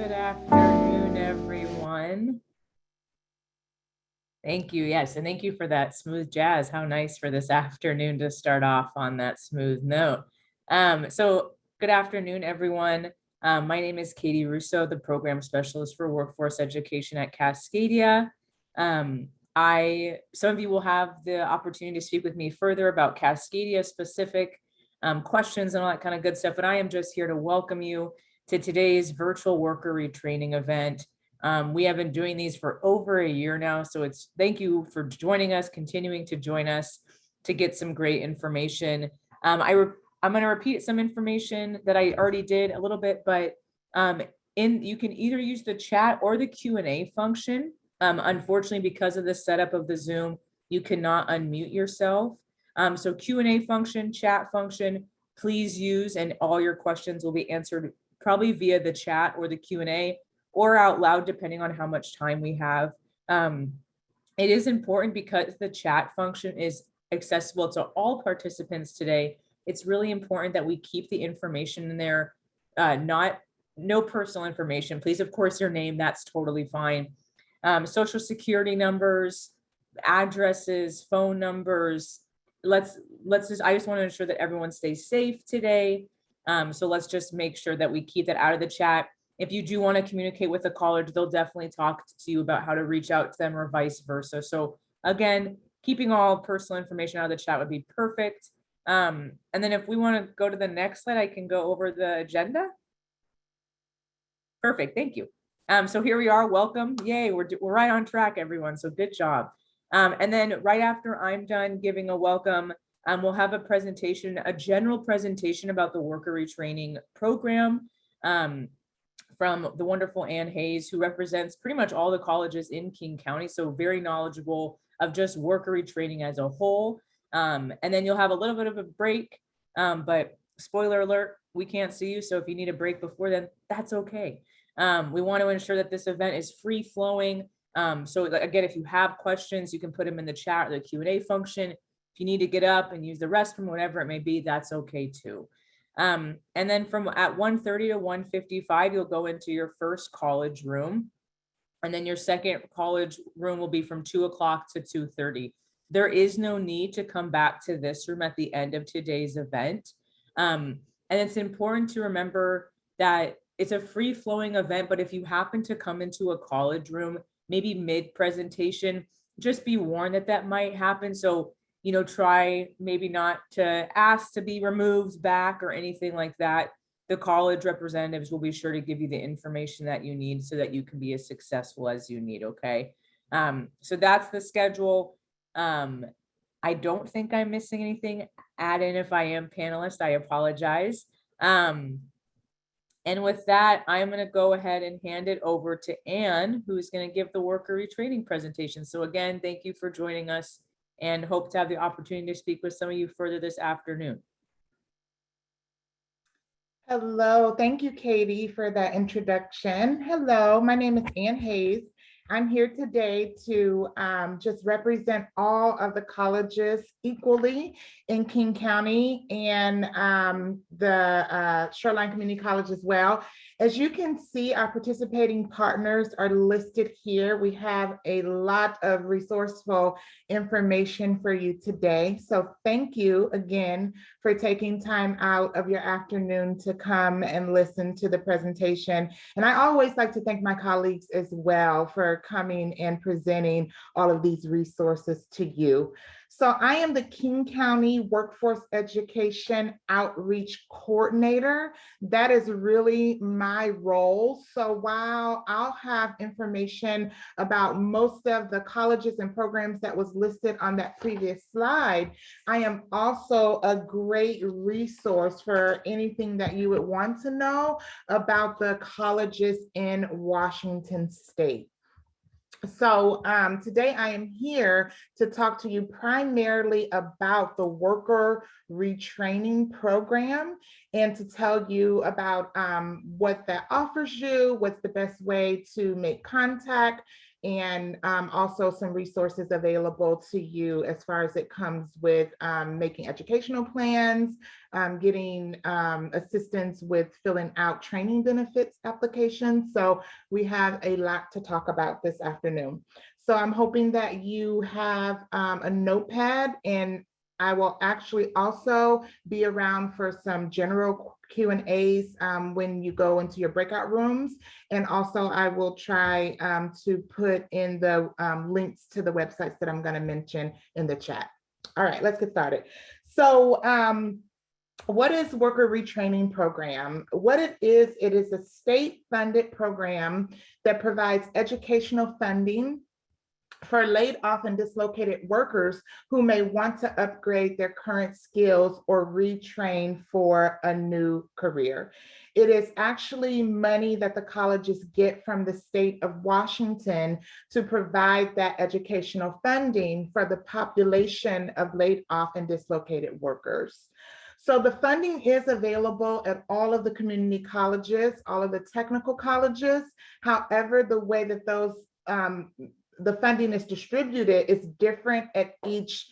Good afternoon, everyone. Thank you. Yes, and thank you for that smooth jazz. How nice for this afternoon to start off on that smooth note. So good afternoon, everyone. My name is Katie Russo, the Program Specialist for Workforce Education at Cascadia. Some of you will have the opportunity to speak with me further about Cascadia specific questions and all that kind of good stuff, but I am just here to welcome you to today's virtual worker retraining event. We have been doing these for over a year now, so thank you for joining us, continuing to join us to get some great information. I'm going to repeat some information that I already did a little bit, but you can either use the chat or the Q&A function. Unfortunately, because of the setup of the Zoom, you cannot unmute yourself. So Q&A function, chat function, please use, and all your questions will be answered probably via the chat or the Q&A or out loud, depending on how much time we have. It is important because the chat function is accessible to all participants today. It's really important that we keep the information in there, no personal information. Please, of course, your name, that's totally fine. Social security numbers, addresses, phone numbers. I just want to ensure that everyone stays safe today. So let's just make sure that we keep that out of the chat. If you do want to communicate with a college, they'll definitely talk to you about how to reach out to them or vice versa. So again, keeping all personal information out of the chat would be perfect. And then if we want to go to the next slide, I can go over the agenda. Perfect, thank you. So here we are, welcome. Yay, we're right on track, everyone, so good job. And then right after I'm done giving a welcome, we'll have a general presentation about the worker retraining program from the wonderful Ann Hayes, who represents pretty much all the colleges in King County, so very knowledgeable of just worker retraining as a whole. And then you'll have a little bit of a break, but spoiler alert, we can't see you, so if you need a break before then, that's okay. We want to ensure that this event is free flowing. So again, if you have questions, you can put them in the chat or the Q&A function. If you need to get up and use the restroom, whatever it may be, that's okay too. And then from at 1:30 to 1:55, you'll go into your first college room. And then your second college room will be from 2 o'clock to 2:30. There is no need to come back to this room at the end of today's event. And it's important to remember that it's a free flowing event, but if you happen to come into a college room, maybe mid presentation, just be warned that that might happen. So try maybe not to ask to be removed back or anything like that. The college representatives will be sure to give you the information that you need so that you can be as successful as you need, okay? So that's the schedule. I don't think I'm missing anything. Add in if I am, panelist, I apologize. And with that, I'm going to go ahead and hand it over to Ann, who's going to give the worker retraining presentation. So again, thank you for joining us, and hope to have the opportunity to speak with some of you further this afternoon. Hello, thank you, Katie, for that introduction. Hello, my name is Ann Hayes. I'm here today to just represent all of the colleges equally in King County and the Shoreline Community College as well. As you can see, our participating partners are listed here. We have a lot of resourceful information for you today. So thank you again for taking time out of your afternoon to come and listen to the presentation. And I always like to thank my colleagues as well for coming and presenting all of these resources to you. So I am the King County Workforce Education Outreach Coordinator. That is really my role. So while I'll have information about most of the colleges and programs that was listed on that previous slide, I am also a great resource for anything that you would want to know about the colleges in Washington State. So today I am here to talk to you primarily about the worker retraining program and to tell you about what that offers you, what's the best way to make contact, and also some resources available to you as far as it comes with making educational plans, getting assistance with filling out training benefits applications. So we have a lot to talk about this afternoon. So I'm hoping that you have a notepad, and I will actually also be around for some general Q&As when you go into your breakout rooms. And also I will try to put in the links to the websites that I'm going to mention in the chat. All right, let's get started. So what is Worker Retraining Program? What it is a state-funded program that provides educational funding for laid off and dislocated workers who may want to upgrade their current skills or retrain for a new career. It is actually money that the colleges get from the state of Washington to provide that educational funding for the population of laid off and dislocated workers. So the funding is available at all of the community colleges, all of the technical colleges. However, the way that those the funding is distributed is different at each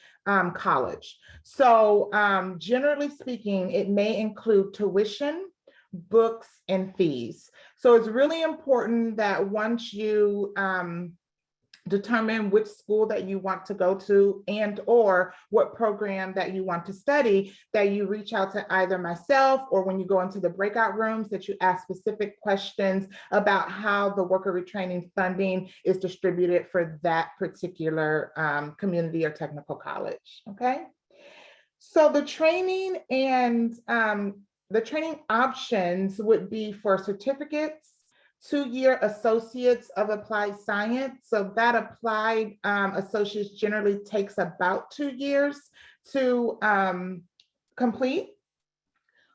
college. So generally speaking, it may include tuition, books, and fees. So it's really important that once you determine which school that you want to go to and or what program that you want to study, that you reach out to either myself, or when you go into the breakout rooms, that you ask specific questions about how the worker retraining funding is distributed for that particular community or technical college. Okay, so the training and the training options would be for certificates, 2-year associates of applied science. So that applied associates generally takes about 2 years to complete.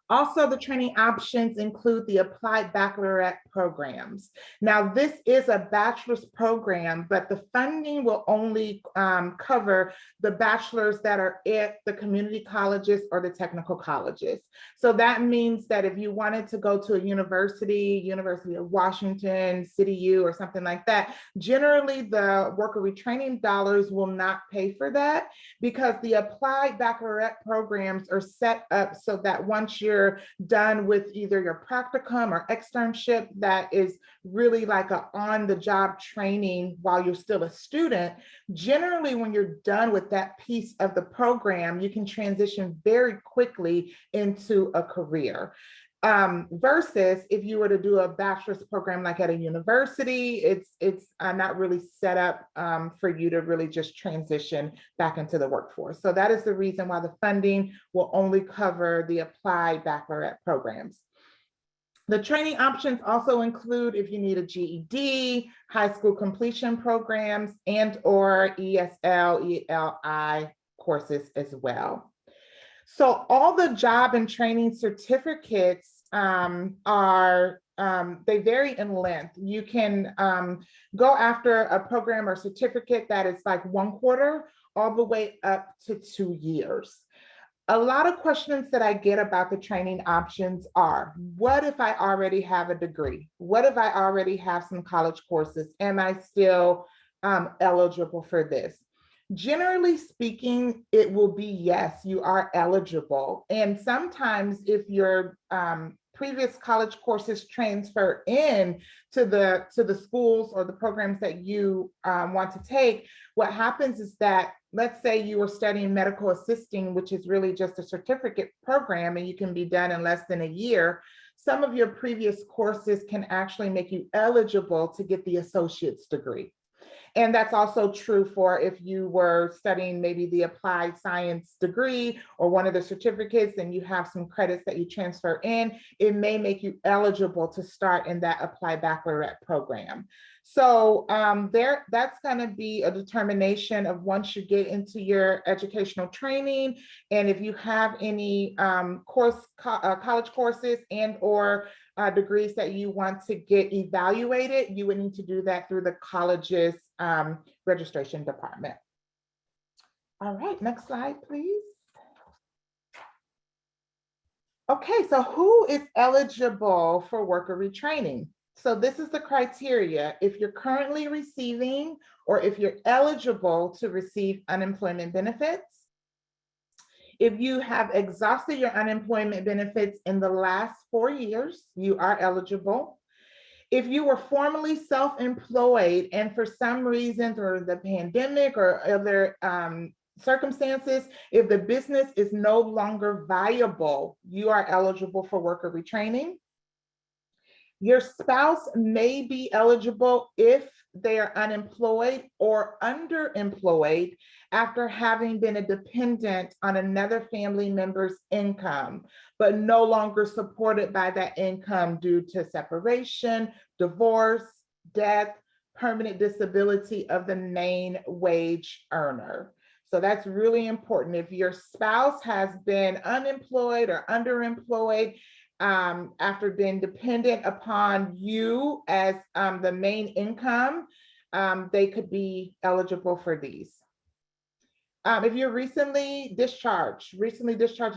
Also, the training options include the applied baccalaureate programs. Now, this is a bachelor's program, but the funding will only cover the bachelors that are at the community colleges or the technical colleges. So that means that if you wanted to go to a university, University of Washington, City U, or something like that, generally the worker retraining dollars will not pay for that, because the applied baccalaureate programs are set up so that once you're done with either your practicum or externship, that is really like a on-the-job training while you're still a student. Generally, when you're done with that piece of the program, you can transition very quickly into a career. Versus if you were to do a bachelor's program like at a university, it's not really set up for you to really just transition back into the workforce. So that is the reason why the funding will only cover the applied baccalaureate programs. The training options also include if you need a GED, high school completion programs, and or ESL, ELI courses as well. So all the job and training certificates they vary in length. You can go after a program or certificate that is like 1 quarter all the way up to 2 years. A lot of questions that I get about the training options are, what if I already have a degree? What if I already have some college courses? Am I still eligible for this? Generally speaking, it will be yes, you are eligible. And sometimes if your previous college courses transfer in to the schools or the programs that you want to take, what happens is that, let's say you were studying medical assisting, which is really just a certificate program and you can be done in less than a year. Some of your previous courses can actually make you eligible to get the associate's degree. And that's also true for if you were studying maybe the applied science degree or one of the certificates and you have some credits that you transfer in, it may make you eligible to start in that applied baccalaureate program. So that's going to be a determination of once you get into your educational training, and if you have any college courses and or degrees that you want to get evaluated, you would need to do that through the college's registration department. All right, next slide, please. Okay, so who is eligible for worker retraining? So this is the criteria. If you're currently receiving or if you're eligible to receive unemployment benefits, if you have exhausted your unemployment benefits in the last 4 years, you are eligible. If you were formerly self-employed and for some reason or the pandemic or other circumstances, if the business is no longer viable, you are eligible for worker retraining. Your spouse may be eligible if they are unemployed or underemployed after having been a dependent on another family member's income, but no longer supported by that income due to separation, divorce, death, permanent disability of the main wage earner. So that's really important. If your spouse has been unemployed or underemployed, after being dependent upon you as the main income, they could be eligible for these. If you're recently discharged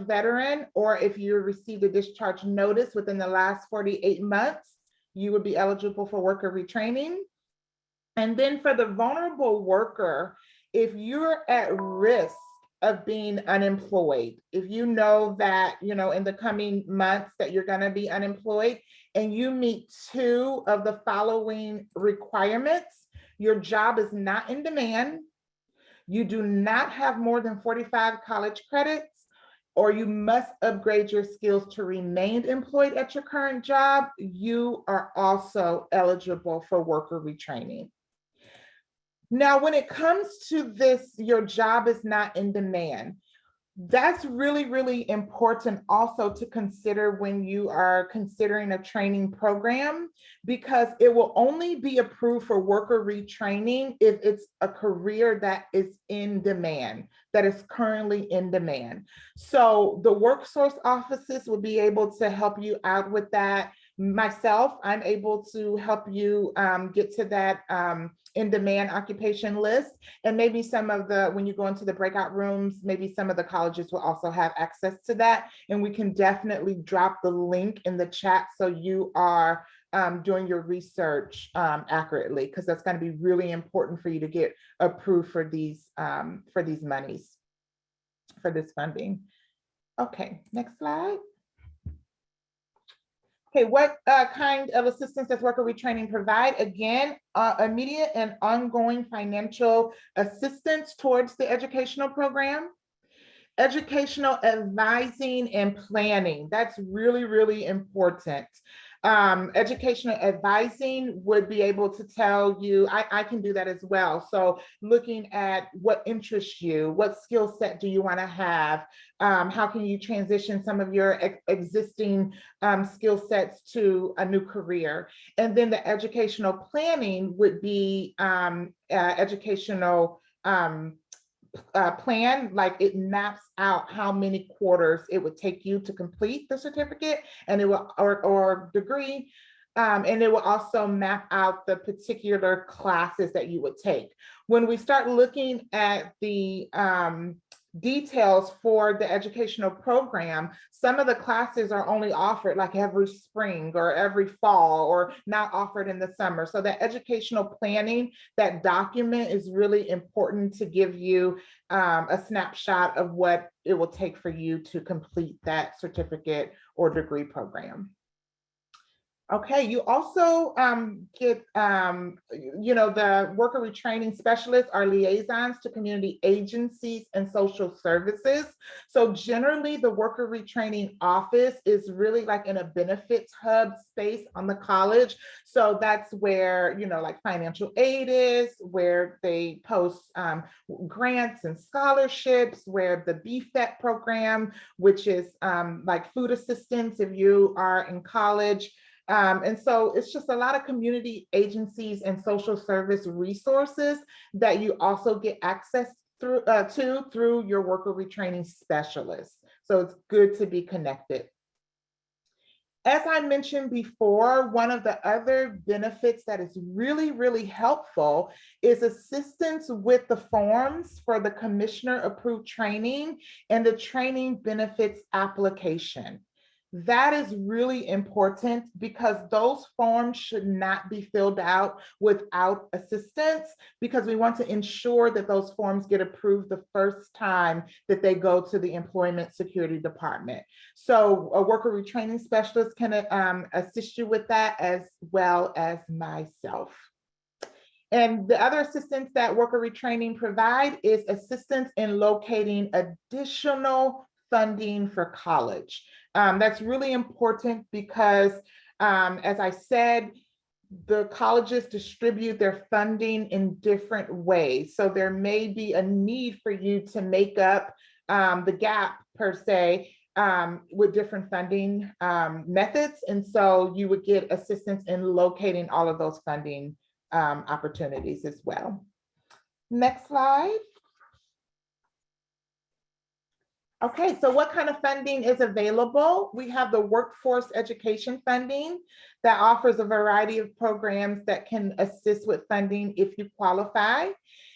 veteran, or if you received a discharge notice within the last 48 months, you would be eligible for worker retraining. And then for the vulnerable worker, if you're at risk of being unemployed, if you know that, in the coming months that you're going to be unemployed and you meet 2 of the following requirements: your job is not in demand, you do not have more than 45 college credits, or you must upgrade your skills to remain employed at your current job, you are also eligible for worker retraining. Now, when it comes to this, your job is not in demand. That's really, really important also to consider when you are considering a training program, because it will only be approved for worker retraining if it's a career that is in demand, that is currently in demand. So the work source offices will be able to help you out with that. Myself, I'm able to help you get to that in-demand occupation list. And maybe some of the, when you go into the breakout rooms, maybe some of the colleges will also have access to that. And we can definitely drop the link in the chat so you are doing your research accurately, because that's going to be really important for you to get approved for these monies, for this funding. Okay, next slide. Okay, what kind of assistance does worker retraining provide? Again, immediate and ongoing financial assistance towards the educational program. Educational advising and planning, that's really, really important. Educational advising would be able to tell you, I can do that as well. So looking at what interests you, what skill set do you want to have? How can you transition some of your existing skill sets to a new career? And then the educational planning would be educational plan, like it maps out how many quarters it would take you to complete the certificate and it will, or degree. And it will also map out the particular classes that you would take. When we start looking at the details for the educational program, some of the classes are only offered like every spring or every fall, or not offered in the summer. So that educational planning, that document is really important to give you a snapshot of what it will take for you to complete that certificate or degree program. Okay, you also get, the worker retraining specialists are liaisons to community agencies and social services. So generally the worker retraining office is really like in a benefits hub space on the college. So that's where, like financial aid is, where they post grants and scholarships, where the BFET program, which is like food assistance if you are in college. And so it's just a lot of community agencies and social service resources that you also get access through through your worker retraining specialists. So it's good to be connected. As I mentioned before, one of the other benefits that is really, really helpful is assistance with the forms for the commissioner approved training and the training benefits application. That is really important because those forms should not be filled out without assistance, because we want to ensure that those forms get approved the first time that they go to the Employment Security Department. So a worker retraining specialist can assist you with that, as well as myself. And the other assistance that worker retraining provide is assistance in locating additional funding for college. That's really important because, as I said, the colleges distribute their funding in different ways. So there may be a need for you to make up the gap, per se, with different funding methods. And so you would get assistance in locating all of those funding opportunities as well. Next slide. Okay, so what kind of funding is available? We have the workforce education funding that offers a variety of programs that can assist with funding if you qualify.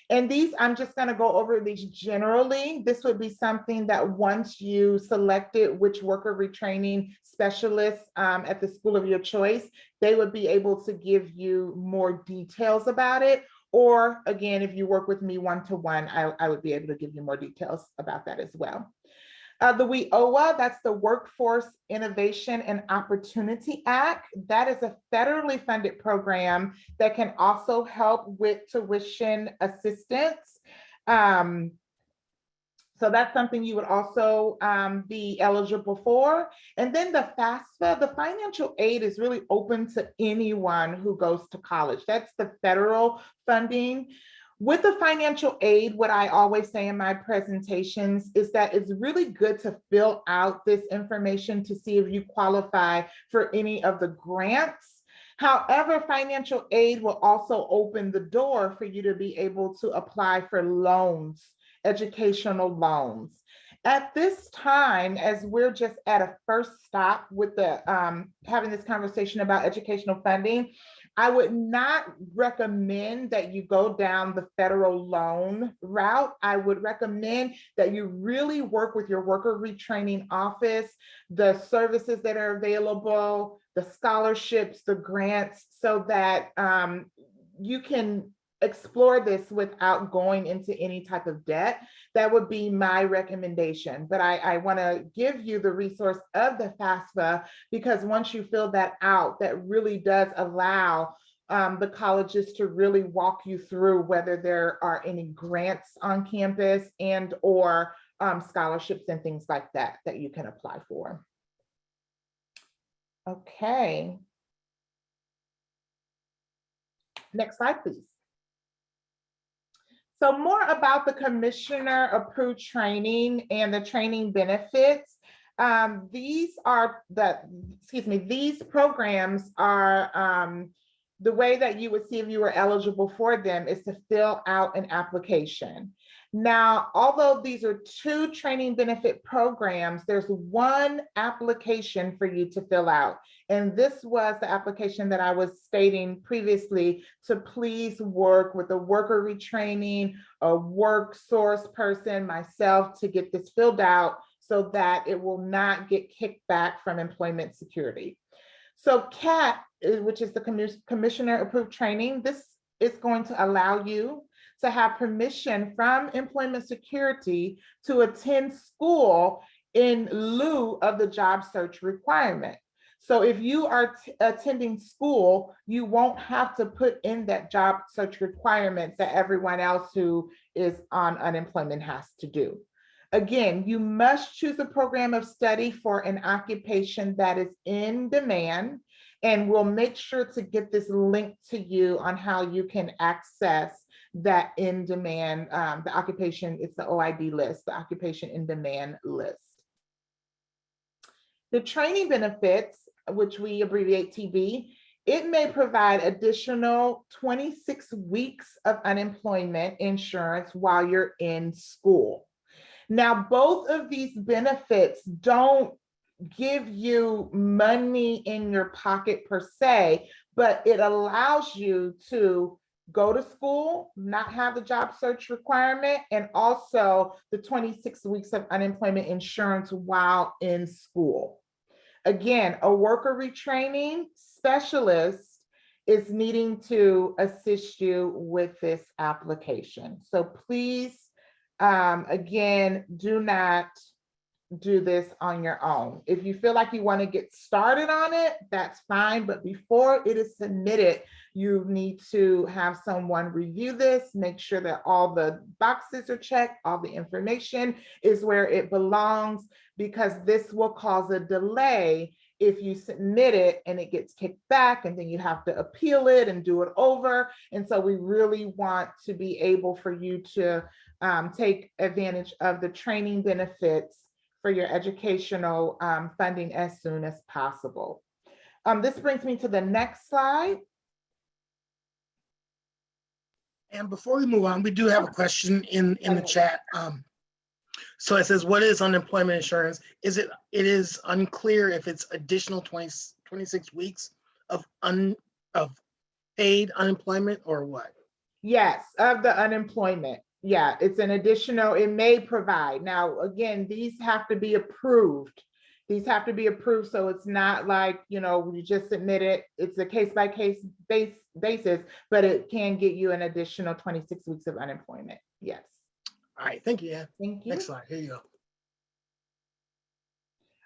And these, I'm just going to go over these generally. This would be something that once you selected which worker retraining specialist at the school of your choice, they would be able to give you more details about it. Or again, if you work with me one-to-one, I would be able to give you more details about that as well. The WIOA, that's the Workforce Innovation and Opportunity Act. That is a federally funded program that can also help with tuition assistance. So that's something you would also be eligible for. And then the FAFSA, the financial aid is really open to anyone who goes to college. That's the federal funding. With the financial aid, what I always say in my presentations is that it's really good to fill out this information to see if you qualify for any of the grants. However, financial aid will also open the door for you to be able to apply for loans, educational loans. At this time, as we're just at a first stop with the having this conversation about educational funding, I would not recommend that you go down the federal loan route. I would recommend that you really work with your worker retraining office, the services that are available, the scholarships, the grants, so that you can explore this without going into any type of debt. That would be my recommendation. But I want to give you the resource of the FAFSA, because once you fill that out, that really does allow the colleges to really walk you through whether there are any grants on campus and or scholarships and things like that that you can apply for. Okay. Next slide, please. So more about the commissioner approved training and the training benefits. These programs are the way that you would see if you were eligible for them is to fill out an application. Now, although these are two training benefit programs, there's one application for you to fill out. And this was the application that I was stating previously, to please work with a worker retraining, a work source person, myself, to get this filled out so that it will not get kicked back from employment security. So CAT, which is the commissioner approved training, this is going to allow you to have permission from employment security to attend school in lieu of the job search requirement. So if you are attending school, you won't have to put in that job search requirement that everyone else who is on unemployment has to do. Again, you must choose a program of study for an occupation that is in demand, and we'll make sure to get this link to you on how you can access that in demand, the occupation, it's the OID list, the occupation in demand list. The training benefits, which we abbreviate TB, it may provide additional 26 weeks of unemployment insurance while you're in school. Now, both of these benefits don't give you money in your pocket per se, but it allows you to go to school, not have the job search requirement, and also the 26 weeks of unemployment insurance while in school. Again, a worker retraining specialist is needing to assist you with this application. So please, again, do not do this on your own. If you feel like you want to get started on it, that's fine. But before it is submitted, you need to have someone review this, make sure that all the boxes are checked, all the information is where it belongs, because this will cause a delay if you submit it and it gets kicked back, and then you have to appeal it and do it over. And so we really want to be able for you to take advantage of the training benefits for your educational funding as soon as possible. This brings me to the next slide. And before we move on, we do have a question in the chat. So it says, what is unemployment insurance? It is unclear if it's additional 26 weeks of paid unemployment or what? Yes, of the unemployment. Yeah, it's an additional, it may provide. Now, again, these have to be approved. These have to be approved. So it's not like, you just submit it. It's a case-by-case basis, but it can get you an additional 26 weeks of unemployment. Yes. All right, thank you, Ann. Thank you. Next slide, here you go.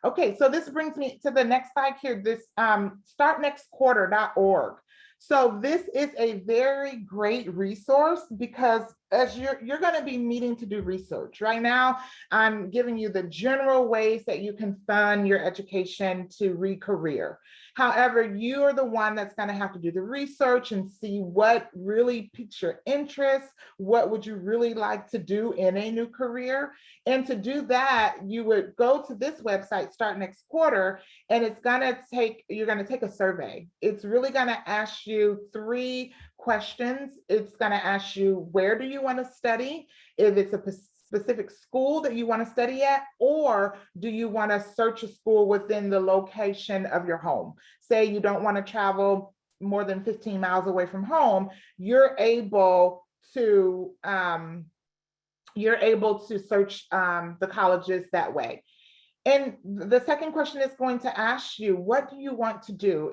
Okay, so this brings me to the next slide here, this startnextquarter.org. So this is a very great resource, because as you're going to be needing to do research. Right now, I'm giving you the general ways that you can fund your education to re-career. However, you are the one that's going to have to do the research and see what really piques your interest. What would you really like to do in a new career? And to do that, you would go to this website, Start Next Quarter, and you're going to take a survey. It's really going to ask you 3 questions. It's going to ask you, where do you want to study? If it's a specific school that you want to study at, or do you want to search a school within the location of your home? Say you don't want to travel more than 15 miles away from home, you're able to search the colleges that way. And the second question is going to ask you, what do you want to do?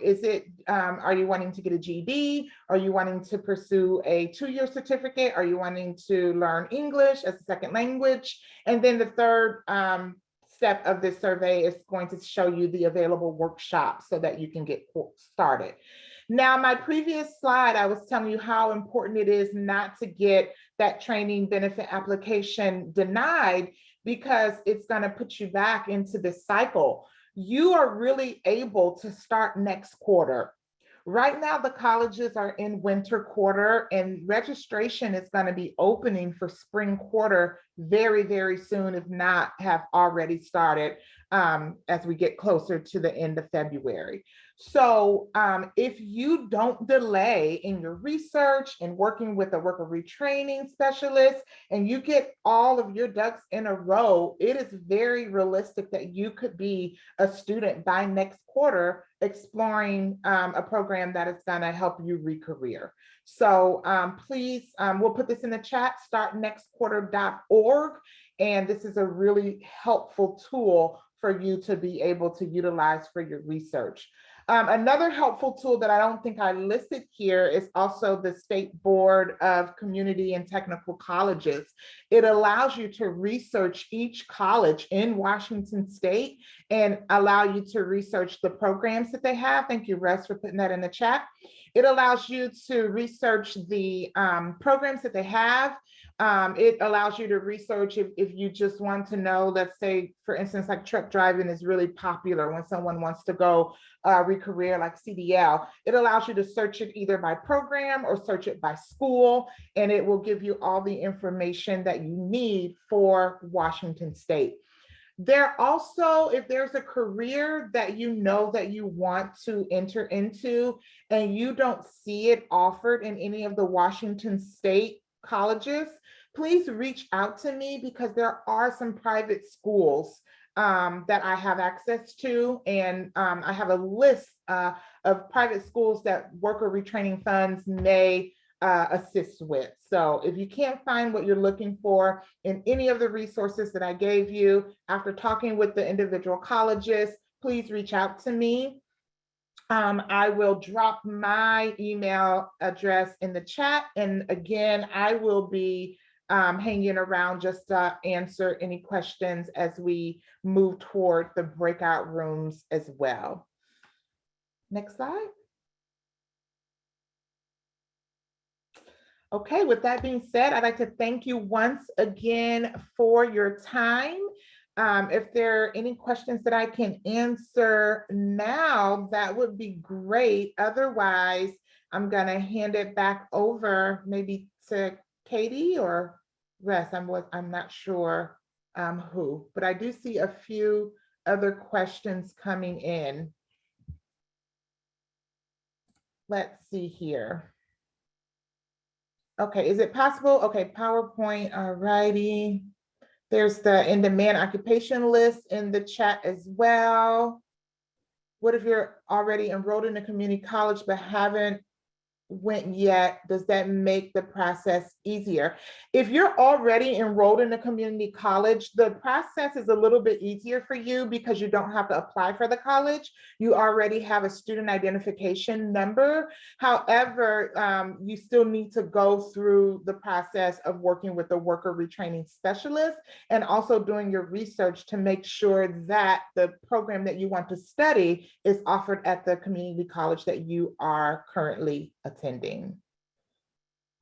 Are you wanting to get a GED? Are you wanting to pursue a 2-year certificate? Are you wanting to learn English as a second language? And then the third step of this survey is going to show you the available workshops so that you can get started. Now, my previous slide, I was telling you how important it is not to get that training benefit application denied, because it's going to put you back into this cycle. You are really able to start next quarter. Right now, the colleges are in winter quarter, and registration is going to be opening for spring quarter very, very soon, if not have already started as we get closer to the end of February. So if you don't delay in your research and working with a worker retraining specialist, and you get all of your ducks in a row, it is very realistic that you could be a student by next quarter exploring a program that is going to help you re-career. So please, we'll put this in the chat, startnextquarter.org. And this is a really helpful tool for you to be able to utilize for your research. Another helpful tool that I don't think I listed here is also the State Board of Community and Technical Colleges. It allows you to research each college in Washington State and allow you to research the programs that they have. Thank you, Russ, for putting that in the chat. It allows you to research the programs that they have. It allows you to research if you just want to know, let's say, for instance, like truck driving is really popular when someone wants to go re-career like CDL. It allows you to search it either by program or search it by school, and it will give you all the information that you need for Washington State. There also, if there's a career that you know that you want to enter into and you don't see it offered in any of the Washington State colleges, please reach out to me, because there are some private schools that I have access to, and I have a list of private schools that worker retraining funds may assist with. So if you can't find what you're looking for in any of the resources that I gave you, after talking with the individual colleges, please reach out to me. I will drop my email address in the chat. And again, I will be hanging around just to answer any questions as we move toward the breakout rooms as well. Next slide. Okay, with that being said, I'd like to thank you once again for your time. If there are any questions that I can answer now, that would be great. Otherwise, I'm gonna hand it back over maybe to Katie or Russ. I'm not sure who, but I do see a few other questions coming in. Let's see here. Okay, is it possible? Okay, PowerPoint, all righty. There's the in-demand occupation list in the chat as well. What if you're already enrolled in a community college but haven't went yet? Does that make the process easier? If you're already enrolled in a community college, the process is a little bit easier for you because you don't have to apply for the college. You already have a student identification number. However, you still need to go through the process of working with the worker retraining specialist and also doing your research to make sure that the program that you want to study is offered at the community college that you are currently attending.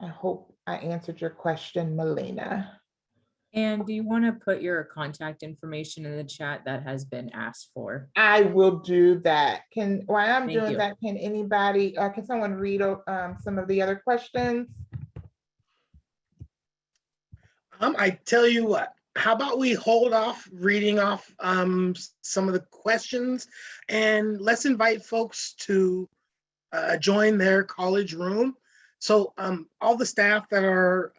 I hope I answered your question, Melina. And do you want to put your contact information in the chat that has been asked for? I will do that. While I'm Thank doing you. that, can anybody, can someone read some of the other questions? I tell you what, how about we hold off reading off some of the questions, and let's invite folks to join their college room. So all the staff that are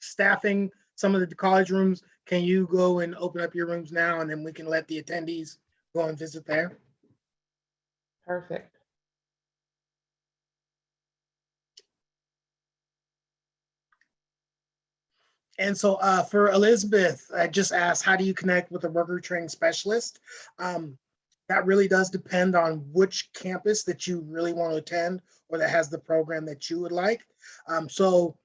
staffing some of the college rooms, can you go and open up your rooms now, and then we can let the attendees go and visit there? Perfect. And so for Elizabeth, I just asked, how do you connect with a worker training specialist? That really does depend on which campus that you really want to attend or that has the program that you would like. So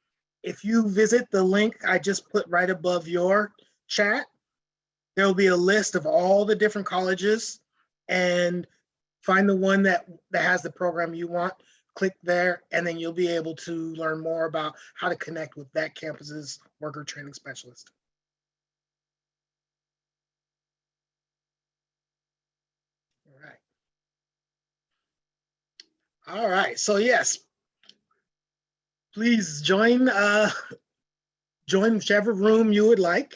if you visit the link I just put right above your chat, there'll be a list of all the different colleges, and find the one that has the program you want. Click there, and then you'll be able to learn more about how to connect with that campus's worker training specialist. All right, so yes, please join whichever room you would like.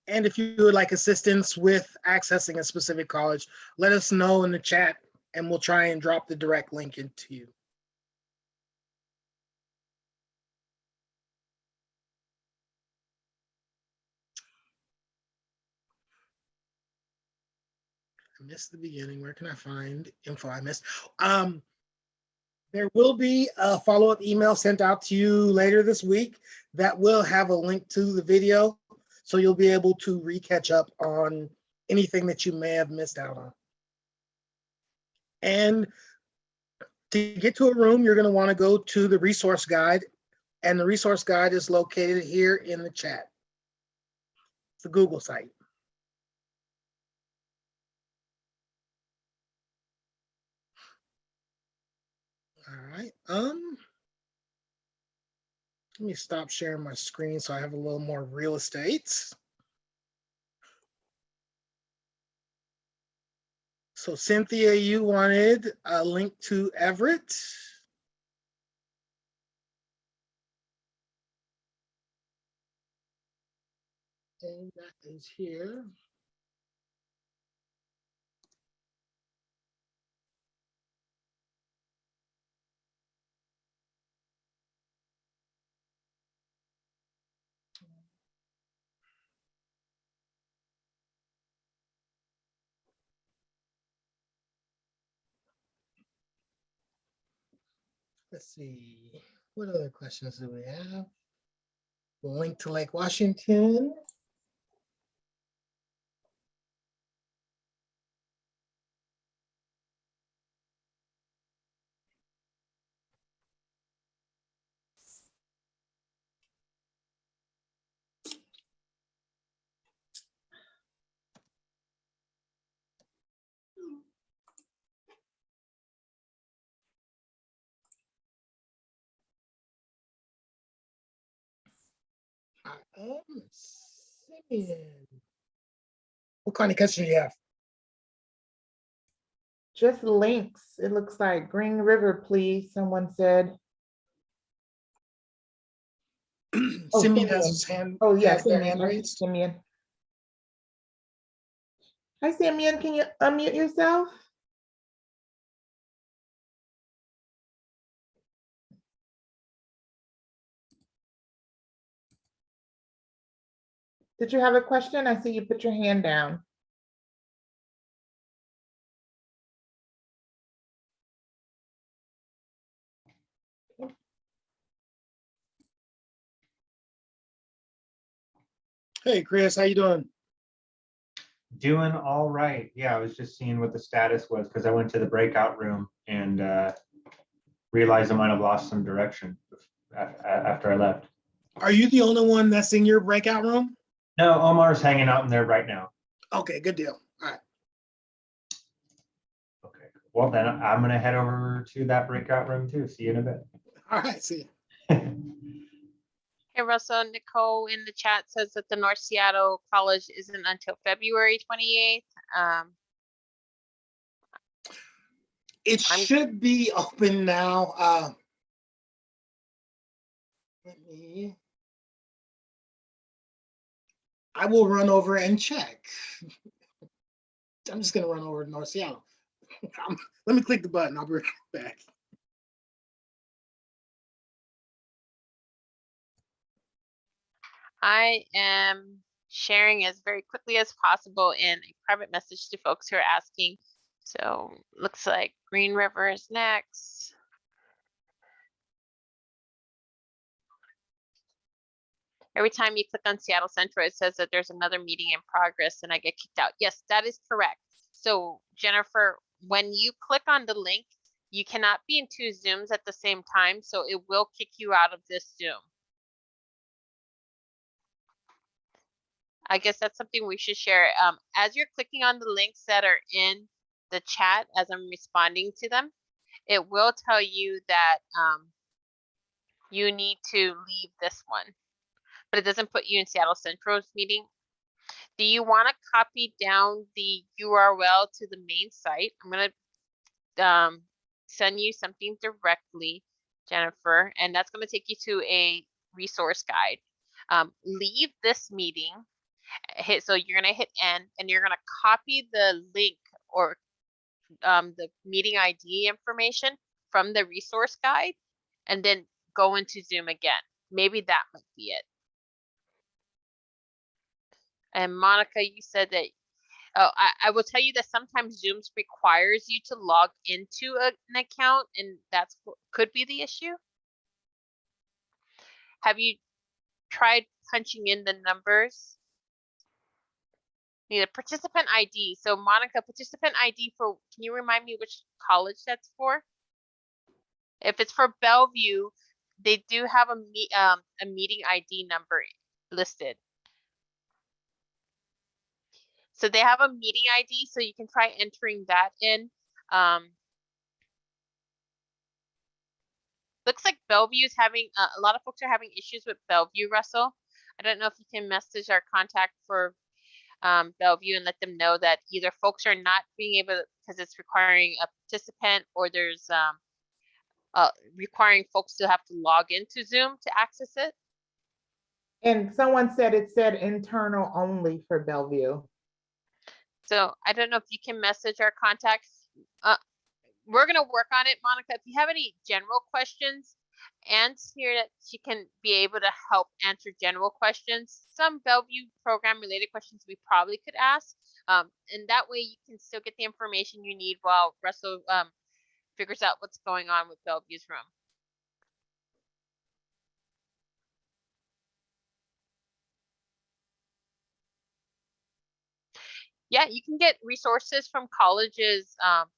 And if you would like assistance with accessing a specific college, let us know in the chat and we'll try and drop the direct link into you. I missed the beginning. Where can I find info I missed? There will be a follow-up email sent out to you later this week that will have a link to the video, so you'll be able to re-catch up on anything that you may have missed out on. And to get to a room, you're going to want to go to the resource guide, and the resource guide is located here in the chat. It's the Google site. All right. Let me stop sharing my screen so I have a little more real estate. So Cynthia, you wanted a link to Everett. And that is here. Let's see. What other questions do we have? The link to Lake Washington. Simeon. What kind of question do you have? Just links. It looks like Green River, please, someone said. Oh, Simeon has Simeon. his hand. Oh, yeah, has their Simeon. hand I see raised. Simeon. Hi, Simeon. Can you unmute yourself? Did you have a question? I see you put your hand down. Hey, Chris, how you doing? Doing all right. Yeah, I was just seeing what the status was because I went to the breakout room and realized I might have lost some direction after I left. Are you the only one that's in your breakout room? No, Omar's hanging out in there right now. Okay, good deal. All right. Okay. Well, then I'm going to head over to that breakout room too. See you in a bit. All right, see you. Hey, Russell, Nicole in the chat says that the North Seattle College isn't until February 28th. It should be open now. I will run over and check. I'm just gonna run over to North Seattle. Let me click the button. I'll be right back. I am sharing as very quickly as possible in a private message to folks who are asking. So looks like Green River is next. Every time you click on Seattle Central, it says that there's another meeting in progress and I get kicked out. Yes, that is correct. So Jennifer, when you click on the link, you cannot be in two Zooms at the same time. So it will kick you out of this Zoom. I guess that's something we should share. As you're clicking on the links that are in the chat, as I'm responding to them, it will tell you that you need to leave this one, but it doesn't put you in Seattle Central's meeting. Do you want to copy down the URL to the main site? I'm going to send you something directly, Jennifer, and that's going to take you to a resource guide. Leave this meeting. So you're going to hit N and you're going to copy the link or the meeting ID information from the resource guide and then go into Zoom again. Maybe that might be it. And Monica, you said that, I will tell you that sometimes Zooms requires you to log into an account and that's could be the issue. Have you tried punching in the numbers? Need a participant ID. So Monica, participant ID for, can you remind me which college that's for? If it's for Bellevue, they do have a meeting ID number listed. So they have a meeting ID, so you can try entering that in. Looks like Bellevue is having, a lot of folks are having issues with Bellevue, Russell. I don't know if you can message our contact for Bellevue and let them know that either folks are not being able, because it's requiring a participant, or there's requiring folks to have to log into Zoom to access it. And someone said it said internal only for Bellevue. So I don't know if you can message our contact. We're gonna work on it, Monica. If you have any general questions, Anne's here that she can be able to help answer general questions. Some Bellevue program related questions we probably could ask. And that way you can still get the information you need while Russell figures out what's going on with Bellevue's room. Yeah, you can get resources from colleges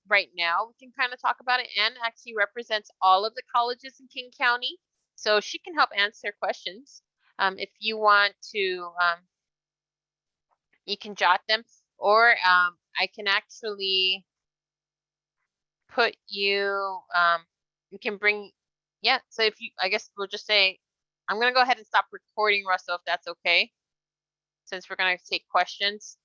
right now. We can kind of talk about it. Anne actually represents all of the colleges in King County, so she can help answer questions. If you want to, you can jot them, or I can actually put you, you can bring, yeah, so if you, I guess we'll just say, I'm gonna go ahead and stop recording, Russell, if that's okay, since we're gonna take questions.